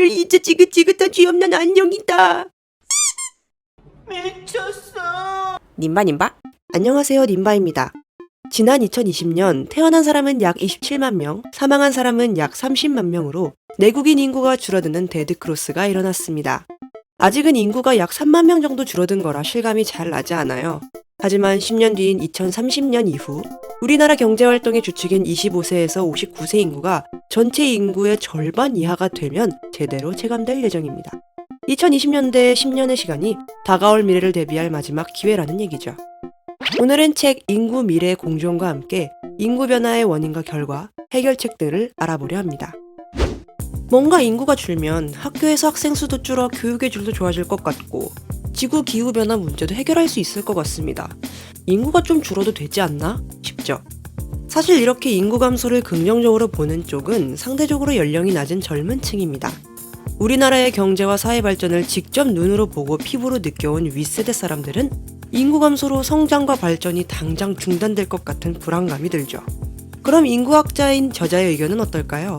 이제 지긋지긋한 쥐없는 안녕이다. 미쳤어. 님바? 안녕하세요, 님바입니다. 지난 2020년 태어난 사람은 약 27만 명, 사망한 사람은 약 30만 명으로 내국인 인구가 줄어드는 데드크로스가 일어났습니다. 아직은 인구가 약 3만 명 정도 줄어든 거라 실감이 잘 나지 않아요. 하지만 10년 뒤인 2030년 이후 우리나라 경제활동의 주축인 25세에서 59세 인구가 전체 인구의 절반 이하가 되면 제대로 체감될 예정입니다. 2020년대의 10년의 시간이 다가올 미래를 대비할 마지막 기회라는 얘기죠. 오늘은 책 인구 미래 공존과 함께 인구 변화의 원인과 결과, 해결책들을 알아보려 합니다. 뭔가 인구가 줄면 학교에서 학생 수도 줄어 교육의 질도 좋아질 것 같고 지구 기후 변화 문제도 해결할 수 있을 것 같습니다. 인구가 좀 줄어도 되지 않나 싶죠. 사실 이렇게 인구 감소를 긍정적으로 보는 쪽은 상대적으로 연령이 낮은 젊은 층입니다. 우리나라의 경제와 사회 발전을 직접 눈으로 보고 피부로 느껴온 윗세대 사람들은 인구 감소로 성장과 발전이 당장 중단될 것 같은 불안감이 들죠. 그럼 인구학자인 저자의 의견은 어떨까요?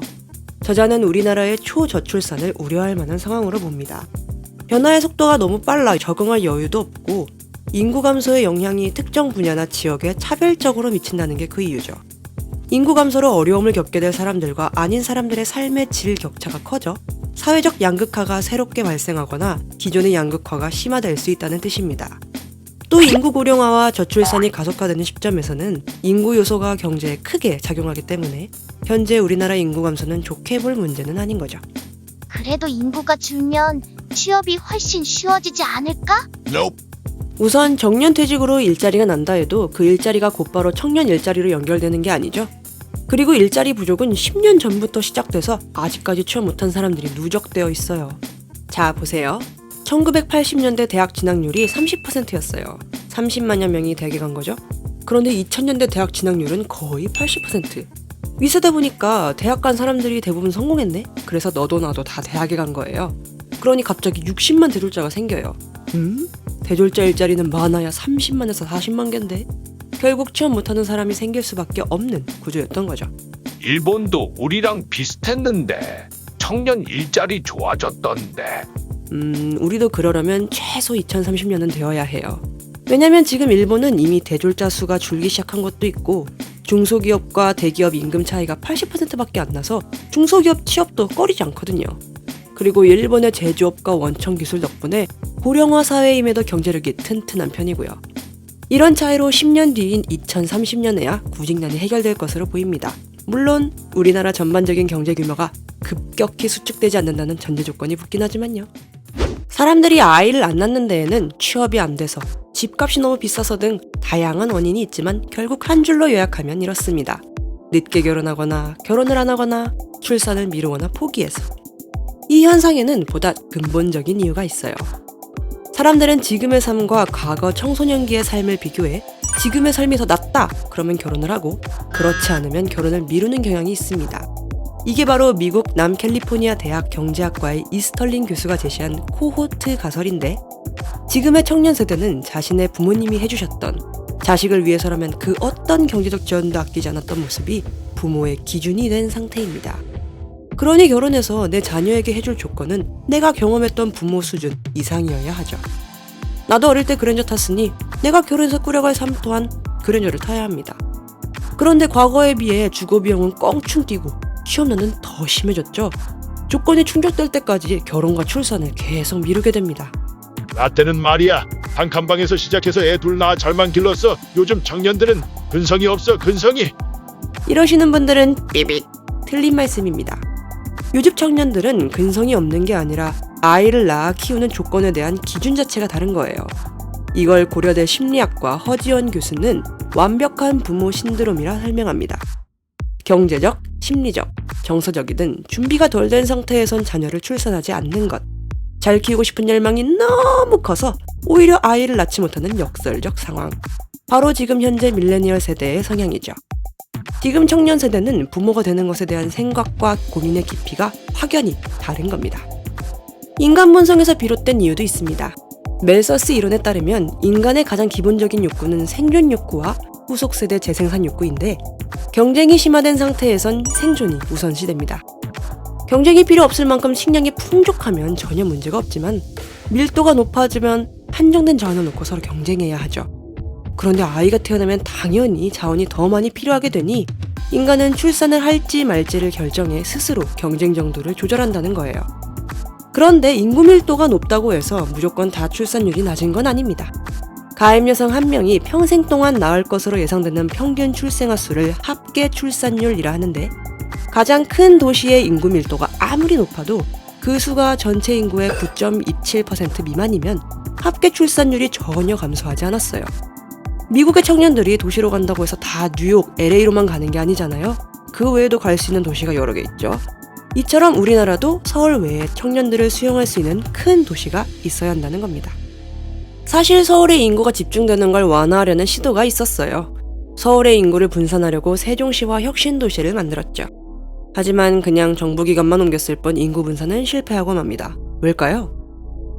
저자는 우리나라의 초저출산을 우려할 만한 상황으로 봅니다. 변화의 속도가 너무 빨라 적응할 여유도 없고 인구 감소의 영향이 특정 분야나 지역에 차별적으로 미친다는 게 그 이유죠. 인구 감소로 어려움을 겪게 될 사람들과 아닌 사람들의 삶의 질 격차가 커져 사회적 양극화가 새롭게 발생하거나 기존의 양극화가 심화될 수 있다는 뜻입니다. 또 인구 고령화와 저출산이 가속화되는 시점에서는 인구 요소가 경제에 크게 작용하기 때문에 현재 우리나라 인구 감소는 좋게 볼 문제는 아닌 거죠. 그래도 인구가 줄면 취업이 훨씬 쉬워지지 않을까? 우선 정년퇴직으로 일자리가 난다 해도 그 일자리가 곧바로 청년 일자리로 연결되는 게 아니죠. 그리고 일자리 부족은 10년 전부터 시작돼서 아직까지 취업 못한 사람들이 누적되어 있어요. 자, 보세요. 1980년대 대학 진학률이 30%였어요. 30만여 명이 대학에 간 거죠. 그런데 2000년대 대학 진학률은 거의 80%. 윗세대 보니까 대학 간 사람들이 대부분 성공했네? 그래서 너도 나도 다 대학에 간 거예요. 그러니 갑자기 60만 대졸자가 생겨요. 대졸자 일자리는 많아야 30만에서 40만 개인데 결국 취업 못하는 사람이 생길 수밖에 없는 구조였던 거죠. 일본도 우리랑 비슷했는데 청년 일자리 좋아졌던데. 우리도 그러려면 최소 2030년은 되어야 해요. 왜냐면 지금 일본은 이미 대졸자 수가 줄기 시작한 것도 있고 중소기업과 대기업 임금 차이가 80%밖에 안 나서 중소기업 취업도 꺼리지 않거든요. 그리고 일본의 제조업과 원천 기술 덕분에 고령화 사회임에도 경제력이 튼튼한 편이고요. 이런 차이로 10년 뒤인 2030년에야 구직난이 해결될 것으로 보입니다. 물론 우리나라 전반적인 경제 규모가 급격히 수축되지 않는다는 전제 조건이 붙긴 하지만요. 사람들이 아이를 안 낳는 데에는 취업이 안 돼서, 집값이 너무 비싸서 등 다양한 원인이 있지만 결국 한 줄로 요약하면 이렇습니다. 늦게 결혼하거나 결혼을 안 하거나 출산을 미루거나 포기해서. 이 현상에는 보다 근본적인 이유가 있어요. 사람들은 지금의 삶과 과거 청소년기의 삶을 비교해 지금의 삶이 더 낫다 그러면 결혼을 하고 그렇지 않으면 결혼을 미루는 경향이 있습니다. 이게 바로 미국 남캘리포니아 대학 경제학과의 이스털린 교수가 제시한 코호트 가설인데 지금의 청년 세대는 자신의 부모님이 해주셨던 자식을 위해서라면 그 어떤 경제적 지원도 아끼지 않았던 모습이 부모의 기준이 된 상태입니다. 그러니 결혼해서 내 자녀에게 해줄 조건은 내가 경험했던 부모 수준 이상이어야 하죠. 나도 어릴 때 그랜저 탔으니 내가 결혼해서 꾸려갈 삶 또한 그랜저를 타야 합니다. 그런데 과거에 비해 주거 비용은 껑충 뛰고 취업난은 더 심해졌죠. 조건이 충족될 때까지 결혼과 출산을 계속 미루게 됩니다. 나 때는 말이야 단칸방에서 시작해서 애 둘 낳아 잘만 길렀어. 요즘 청년들은 근성이 없어. 근성이. 이러시는 분들은 삐빅 틀린 말씀입니다. 요즘 청년들은 근성이 없는 게 아니라 아이를 낳아 키우는 조건에 대한 기준 자체가 다른 거예요. 이걸 고려대 심리학과 허지원 교수는 완벽한 부모 신드롬이라 설명합니다. 경제적, 심리적, 정서적이든 준비가 덜 된 상태에선 자녀를 출산하지 않는 것. 잘 키우고 싶은 열망이 너무 커서 오히려 아이를 낳지 못하는 역설적 상황. 바로 지금 현재 밀레니얼 세대의 성향이죠. 지금 청년 세대는 부모가 되는 것에 대한 생각과 고민의 깊이가 확연히 다른 겁니다. 인간 본성에서 비롯된 이유도 있습니다. 멜서스 이론에 따르면 인간의 가장 기본적인 욕구는 생존 욕구와 후속 세대 재생산 욕구인데 경쟁이 심화된 상태에선 생존이 우선시됩니다. 경쟁이 필요 없을 만큼 식량이 풍족하면 전혀 문제가 없지만 밀도가 높아지면 한정된 자원을 놓고 서로 경쟁해야 하죠. 그런데 아이가 태어나면 당연히 자원이 더 많이 필요하게 되니 인간은 출산을 할지 말지를 결정해 스스로 경쟁 정도를 조절한다는 거예요. 그런데 인구 밀도가 높다고 해서 무조건 다 출산율이 낮은 건 아닙니다. 가임 여성 한 명이 평생 동안 낳을 것으로 예상되는 평균 출생아 수를 합계 출산율이라 하는데, 가장 큰 도시의 인구 밀도가 아무리 높아도 그 수가 전체 인구의 9.27% 미만이면 합계 출산율이 전혀 감소하지 않았어요. 미국의 청년들이 도시로 간다고 해서 다 뉴욕, LA로만 가는 게 아니잖아요. 그 외에도 갈 수 있는 도시가 여러 개 있죠. 이처럼 우리나라도 서울 외에 청년들을 수용할 수 있는 큰 도시가 있어야 한다는 겁니다. 사실 서울의 인구가 집중되는 걸 완화하려는 시도가 있었어요. 서울의 인구를 분산하려고 세종시와 혁신도시를 만들었죠. 하지만 그냥 정부기관만 옮겼을 뿐 인구 분산은 실패하고 맙니다. 왜일까요?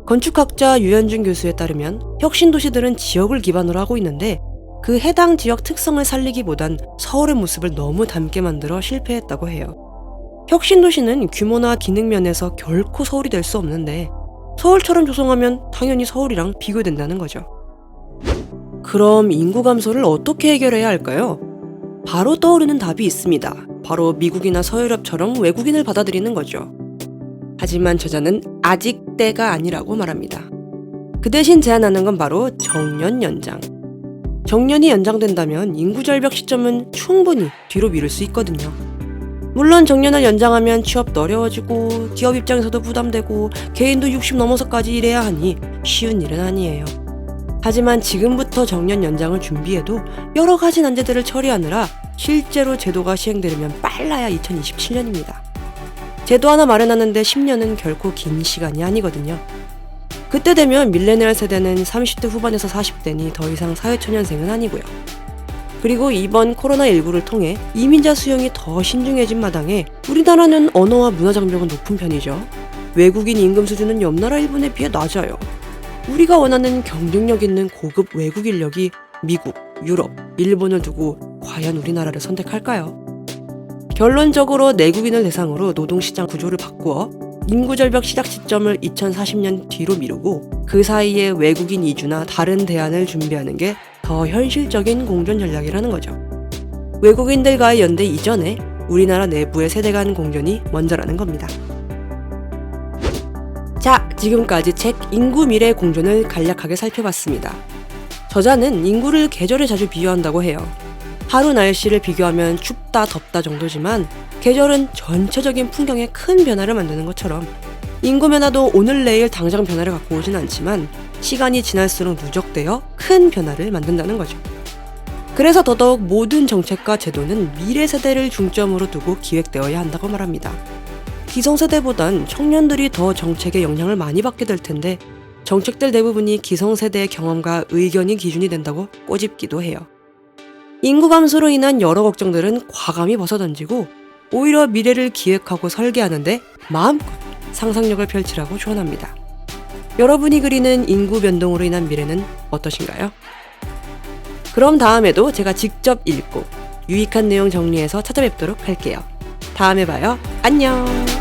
건축학자 유현준 교수에 따르면 혁신도시들은 지역을 기반으로 하고 있는데 그 해당 지역 특성을 살리기보단 서울의 모습을 너무 닮게 만들어 실패했다고 해요. 혁신도시는 규모나 기능 면에서 결코 서울이 될 수 없는데 서울처럼 조성하면 당연히 서울이랑 비교된다는 거죠. 그럼 인구 감소를 어떻게 해결해야 할까요? 바로 떠오르는 답이 있습니다. 바로 미국이나 서유럽처럼 외국인을 받아들이는 거죠. 하지만 저자는 아직 때가 아니라고 말합니다. 그 대신 제안하는 건 바로 정년 연장. 정년이 연장된다면 인구 절벽 시점은 충분히 뒤로 미룰 수 있거든요. 물론 정년을 연장하면 취업도 어려워지고 기업 입장에서도 부담되고 개인도 60 넘어서까지 일해야 하니 쉬운 일은 아니에요. 하지만 지금부터 정년 연장을 준비해도 여러 가지 난제들을 처리하느라 실제로 제도가 시행되려면 빨라야 2027년입니다. 제도 하나 마련하는데 10년은 결코 긴 시간이 아니거든요. 그때 되면 밀레니얼 세대는 30대 후반에서 40대니 더 이상 사회초년생은 아니고요. 그리고 이번 코로나19를 통해 이민자 수용이 더 신중해진 마당에 우리나라는 언어와 문화 장벽은 높은 편이죠. 외국인 임금 수준은 옆나라 일본에 비해 낮아요. 우리가 원하는 경쟁력 있는 고급 외국 인력이 미국, 유럽, 일본을 두고 과연 우리나라를 선택할까요? 결론적으로 내국인을 대상으로 노동시장 구조를 바꾸어 인구절벽 시작 시점을 2040년 뒤로 미루고 그 사이에 외국인 이주나 다른 대안을 준비하는 게 더 현실적인 공존 전략이라는 거죠. 외국인들과의 연대 이전에 우리나라 내부의 세대 간 공존이 먼저라는 겁니다. 자, 지금까지 책 인구 미래 공존을 간략하게 살펴봤습니다. 저자는 인구를 계절에 자주 비유한다고 해요. 하루 날씨를 비교하면 춥다 덥다 정도지만 계절은 전체적인 풍경에 큰 변화를 만드는 것처럼 인구 변화도 오늘 내일 당장 변화를 갖고 오진 않지만 시간이 지날수록 누적되어 큰 변화를 만든다는 거죠. 그래서 더더욱 모든 정책과 제도는 미래 세대를 중점으로 두고 기획되어야 한다고 말합니다. 기성세대보단 청년들이 더 정책에 영향을 많이 받게 될 텐데 정책들 대부분이 기성세대의 경험과 의견이 기준이 된다고 꼬집기도 해요. 인구 감소로 인한 여러 걱정들은 과감히 벗어던지고 오히려 미래를 기획하고 설계하는데 마음껏 상상력을 펼치라고 조언합니다. 여러분이 그리는 인구 변동으로 인한 미래는 어떠신가요? 그럼 다음에도 제가 직접 읽고 유익한 내용 정리해서 찾아뵙도록 할게요. 다음에 봐요. 안녕!